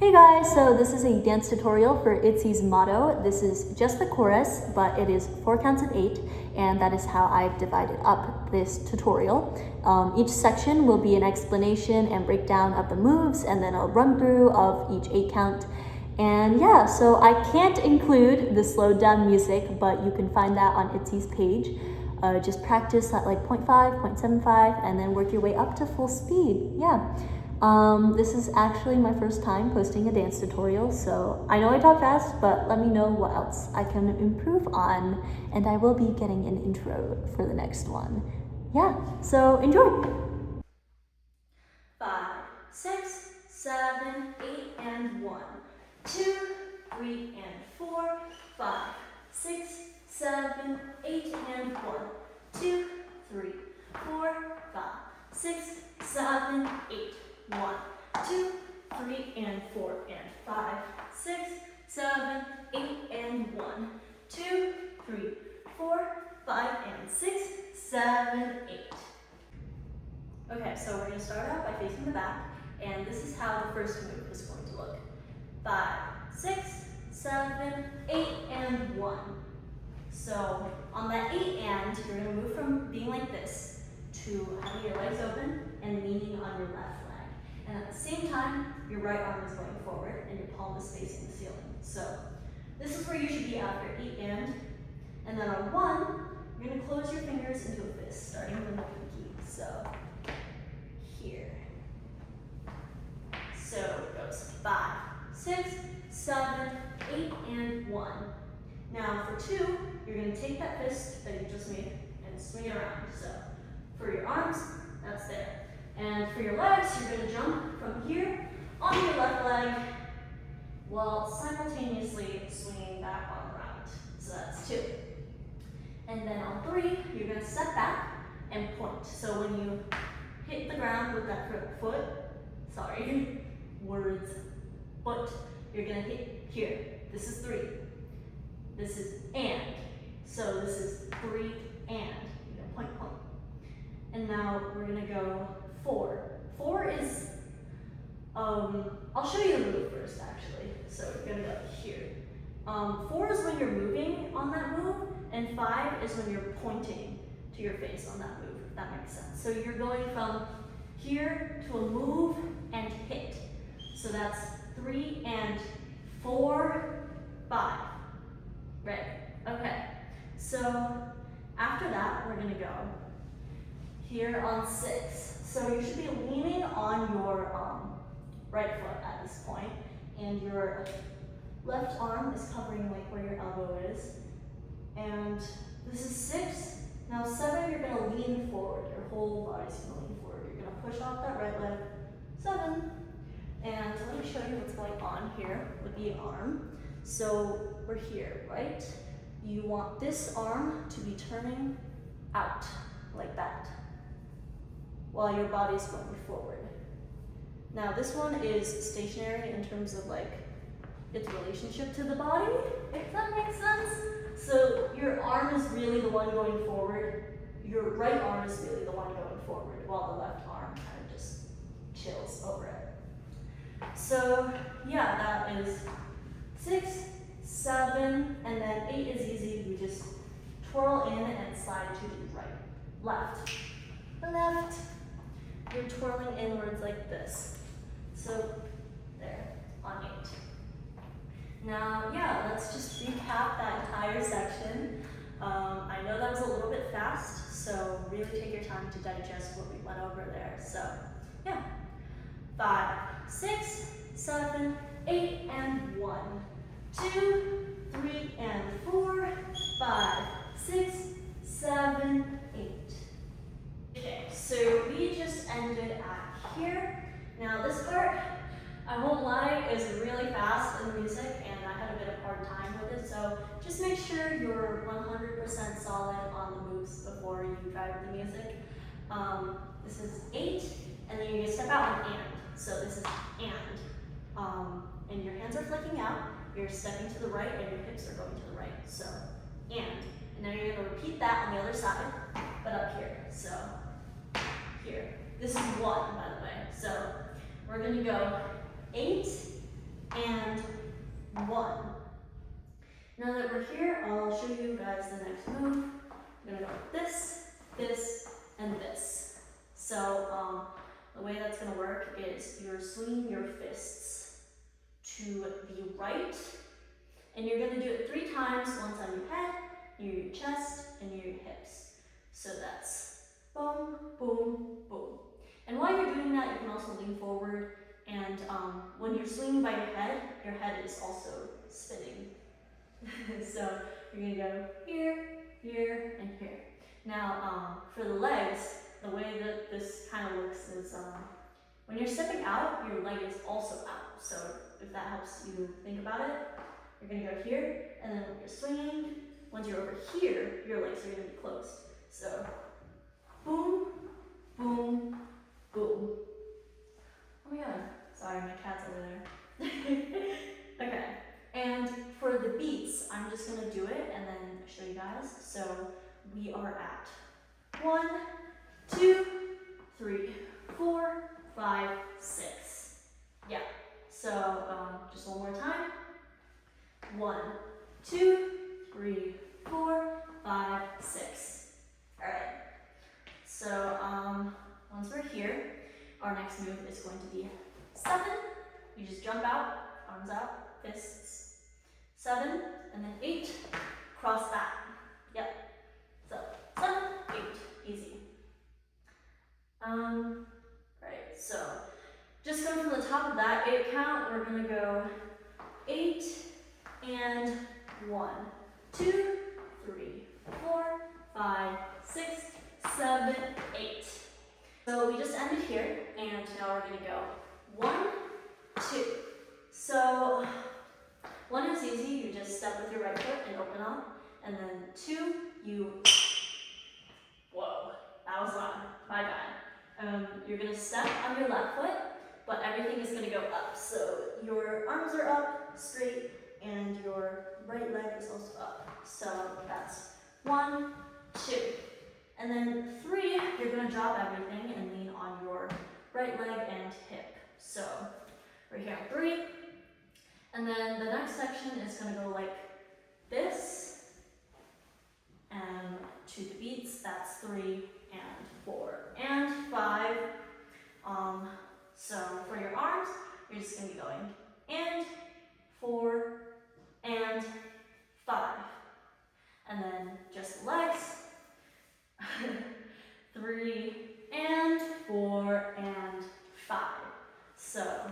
Hey guys, so this is a dance tutorial for Itzy's motto. This is just the chorus, but it is 4 counts of 8, and that is how I've divided up this tutorial. Each section will be an explanation and breakdown of the moves, and then a run through of each 8 count. And yeah, so I can't include the slowed down music, but you can find that on Itzy's page. Just practice at like 0.5, 0.75, and then work your way up to full speed. Yeah. This is actually my first time posting a dance tutorial, so I know I talk fast, but let me know what else I can improve on, and I will be getting an intro for the next one. Yeah, so enjoy! 5, 6, 7, 8, and 1, 2, 3, and 4, 5, 6, 7, 8, and 1, 2, 3, 4, 5, 6, 7, 8. 1, 2, 3, and 4, and 5, 6, 7, 8, and 1, 2, 3, 4, 5, and 6, 7, 8. Okay, so we're going to start out by facing the back, and this is how the first move is going to look. 5, 6, 7, 8, and 1. So on that 8 and, you're going to move from being like this to having your legs open and leaning on your left leg. And at the same time, your right arm is going forward and your palm is facing the ceiling. So this is where you should be after 8 and then on 1, you're going to close your fingers into a fist, starting with the pinky. So here. So it goes 5, 6, 7, 8, and 1. Now for 2, you're going to take that fist that you just made and swing it around. So for your arms, that's there. And for your legs, you're going to jump from here onto your left leg while simultaneously swinging back on around. So that's 2. And then on 3, you're going to step back and point. So when you hit the ground with that foot, you're going to hit here. This is 3. This is and. So this is 3 and. You're going to point, point. And now we're going to go 4. 4 is, I'll show you the move first actually. So we're going to go here. 4 is when you're moving on that move, and 5 is when you're pointing to your face on that move, if that makes sense. So you're going from here to a move and hit. So that's 3 and 4, 5. Right, okay. So after that, we're going to go here on 6. So you should be leaning on your right foot at this point, and your left arm is covering like where your elbow is. And this is 6. Now 7, you're going to lean forward. Your whole body's going to lean forward. You're going to push off that right leg. 7. And let me show you what's going on here with the arm. So we're here, right? You want this arm to be turning out like that, while your body's going forward. Now this one is stationary in terms of like its relationship to the body, if that makes sense. So your arm is really the one going forward. Your right arm is really the one going forward, while the left arm kind of just chills over it. So yeah, that is 6, 7, and then 8 is easy. We just twirl in and slide to the right, left, left. You're twirling inwards like this. So there, on 8. Now, yeah, let's just recap that entire section. I know that was a little bit fast, so really take your time to digest what we went over there. So, yeah. 5, 6, 7, 8, and 1, 2, 3, and 4, 5, 6, 7, 8. Okay, so we just ended at here. Now this part, I won't lie, is really fast in the music, and I had a bit of a hard time with it, so just make sure you're 100% solid on the moves before you try with the music. This is 8, and then you're going to step out and. So this is and your hands are flicking out, you're stepping to the right, and your hips are going to the right. So, and now you're going to repeat that on the other side, but up here. So, here. This is 1, by the way. So, we're going to go 8, 1. Now that we're here, I'll show you guys the next move. I'm gonna go with this, this, and this. So the way that's gonna work is you're swinging your fists to the right, and you're gonna do it 3 times, once on your head, near your chest, and near your hips. So that's boom, boom, boom. And while you're doing that, you can also lean forward, and when you're swinging by your head is also spinning. So you're gonna go here, here, and here. Now, for the legs, the way that this kind of looks is when you're stepping out, your leg is also out. So if that helps you think about it, you're gonna go here, and then when you're swinging, once you're over here, your legs are gonna be closed. So boom, boom, boom. Oh my god, sorry, my cat's over there. Okay, and for the beats, I'm just gonna do it and then show you guys. So we are at 1, 2, 3, 4, 5, 6. Yeah, so just one more time. 1, 2, 3, 4, 5, 6. All right, so once we're here, our next move is going to be 7. You just jump out, arms out, fists. 7, and then 8, cross that. Yep. So 7, 8, easy. Right. So just going from the top of that 8 count, we're gonna go 8 and 1, 2, 3, 4, 5, 6, 7, 8. So we just ended here, and now we're gonna go 1, 2. So 1 is easy, you just step with your right foot and open up, and then 2, you, whoa, that was loud, my bad. You're gonna step on your left foot, but everything is gonna go up. So your arms are up, straight, and your right leg is also up. So that's 1, 2. And then 3, you're gonna drop everything and lean on your right leg and hip. So we're here on 3. And then the next section is gonna go like this. And to the beats, that's 3 and 4 and 5. So for your arms, you're just gonna be going and 4 and 5. And then just the legs. 3 and 4 and 5. So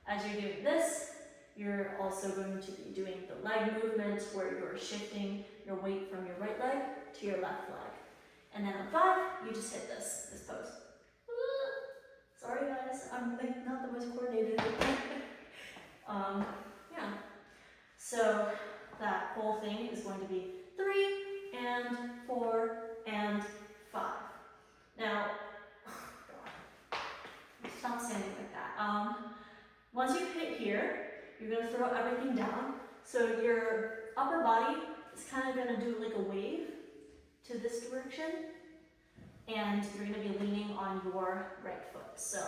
as you're doing this, you're also going to be doing the leg movement where you're shifting your weight from your right leg to your left leg. And then on 5, you just hit this pose. Sorry guys, I'm like not the most coordinated. Yeah. So that whole thing is going to be 3 and 4 and 5. Now, stop standing like that. Once you hit here, you're gonna throw everything down. So your upper body is kind of gonna do like a wave to this direction, and you're gonna be leaning on your right foot. So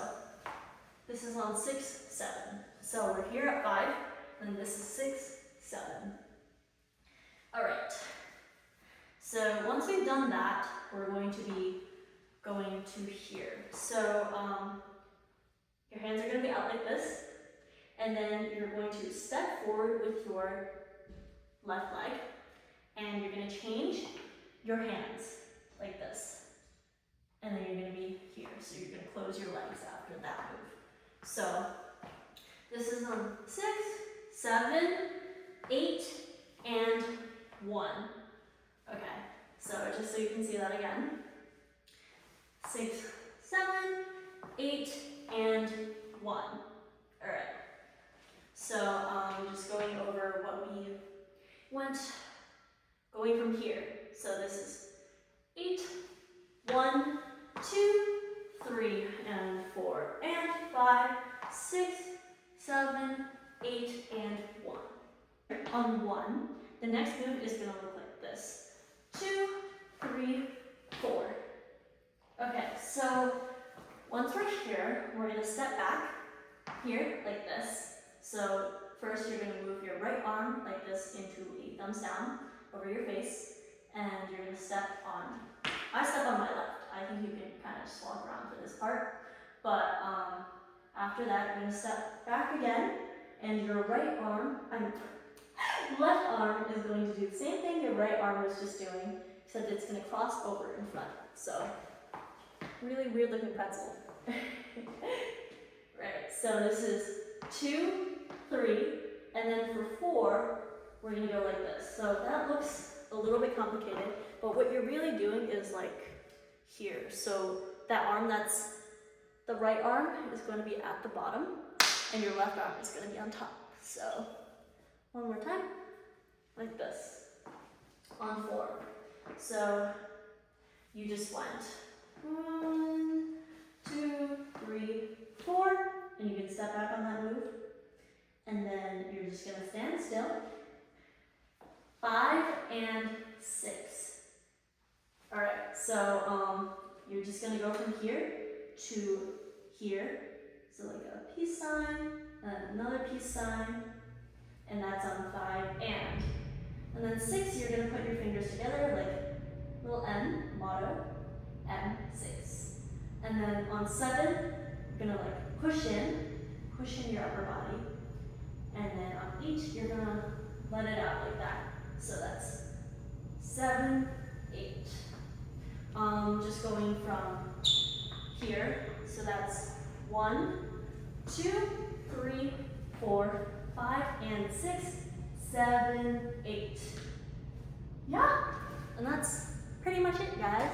this is on 6, 7. So we're here at 5, and this is 6, 7. All right. So once we've done that, we're going to be going to here. So your hands are going to be out like this, and then you're going to step forward with your left leg, and you're going to change your hands like this, and then you're going to be here. So you're going to close your legs after that move. So this is on 6, 7, 8, and 1. Okay, so just so you can see that again. 6, 7, 8, and 1. All right. So just going over what we went, going from here. So this is 8, 1, 2, 3, and 4, and 5, 6, 7, 8, and 1. On 1, the next move is going to look like this. 2, 3, 4. Okay, so once we're here, we're going to step back here like this. So first you're gonna move your right arm like this into a thumbs down over your face, and you're gonna step on, I step on my left. I think you can kind of just walk around for this part. But after that, you're gonna step back again, and your right arm, left arm is going to do the same thing your right arm was just doing, except it's gonna cross over in front. So, really weird looking pretzel. Right, so this is 2, 3, and then for 4, we're gonna go like this. So that looks a little bit complicated, but what you're really doing is like here. So that arm that's the right arm is going to be at the bottom, and your left arm is going to be on top. So one more time, like this, on 4. So you just went 1, 2, 3, 4, and you can step back on that move, and then you're just going to stand still. 5 and 6. All right, so you're just going to go from here to here, so like a peace sign, and another peace sign, and that's on 5 and then 6, you're gonna put your fingers together like little M, motto, M6, and then on 7, you're gonna like push in your upper body, and then on each, you're gonna let it out like that, so that's 7, 8, just going from here, so that's 1, 2, 3, 4, 5, and 6, 7, 8. Yeah, and that's pretty much it, guys.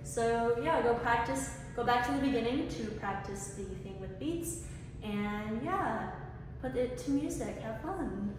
So yeah, go back to the beginning to practice the thing with beats, and yeah, put it to music, have fun.